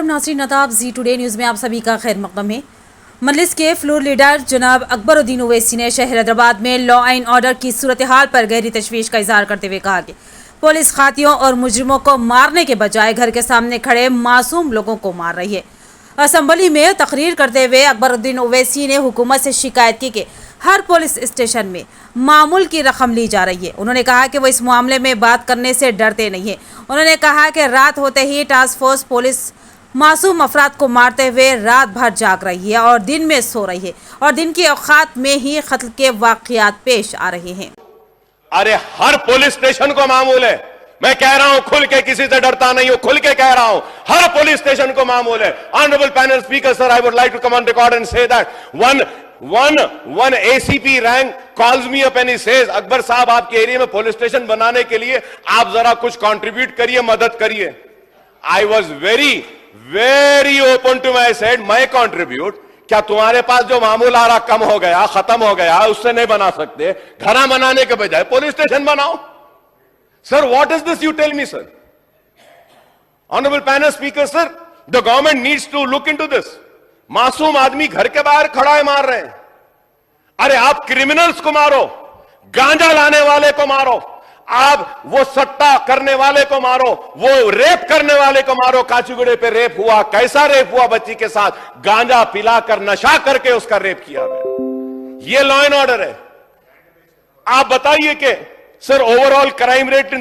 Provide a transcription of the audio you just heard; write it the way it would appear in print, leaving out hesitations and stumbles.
मोहतरम नाज़रीन, नताब जी today news में आप सभी का खैर मक़दम है। मजलिस के फ्लोर लीडर जनाब अकबरुद्दीन ओवैसी ने शहर हैदराबाद में लॉ एंड ऑर्डर की सूरत हाल पर गहरी तशवीश का इजहार करते हुए कहा कि पुलिस खातियों और मुजरिमों को मारने के बजाय घर के सामने खड़े मासूम लोगों को मार रही है। असम्बली में तकरीर करते हुए अकबरुद्दीन ओवैसी ने हुकूमत से शिकायत की कि हर पुलिस स्टेशन में मामूल की रकम ली जा रही है। उन्होंने कहा कि वो इस मामले में बात करने से डरते नहीं हैं। उन्होंने कहा कि रात होते ही टास्क फोर्स पुलिस मासूम अफराद को मारते हुए रात भर जाग रही है और दिन में सो रही है और दिन की औकात में ही कत्ल के वाकयात पेश आ रहे हैं। अरे हर पुलिस स्टेशन को मामूल है। मैं कह रहा हूं, खुल के, किसी से डरता नहीं हूं, खुल के कह रहा हूं, हर पुलिस स्टेशन को मामूल है। Honourable panel speaker sir, I would like to come on record and say that one ACP rank calls me up and he says, Akbar sahab, आपके एरिया में पुलिस स्टेशन बनाने के लिए आप जरा कुछ कंट्रीब्यूट करिए, मदद करिए। I was very open to my said, मैं कंट्रीब्यूट, क्या तुम्हारे पास जो मामूल आ रहा कम हो गया, खत्म हो गया, उससे नहीं बना सकते? घरा बनाने के बजाय पुलिस स्टेशन बनाओ। Sir, what is this, you tell me sir. Honourable panel speaker sir, the government needs to look into this. मासूम आदमी घर के बाहर खड़ा है, मार रहे हैं। अरे आप क्रिमिनल्स को मारो, गांजा लाने वाले को मारो, आप वो सट्टा करने वाले को मारो, वो रेप करने वाले को मारो। काचीगुड़े पे रेप हुआ, कैसा रेप हुआ? बच्ची के साथ गांजा पिलाकर, नशा करके उसका रेप किया गया। ये लॉ एंड ऑर्डर है। आप बताइए कि सर, ओवरऑल क्राइम रेट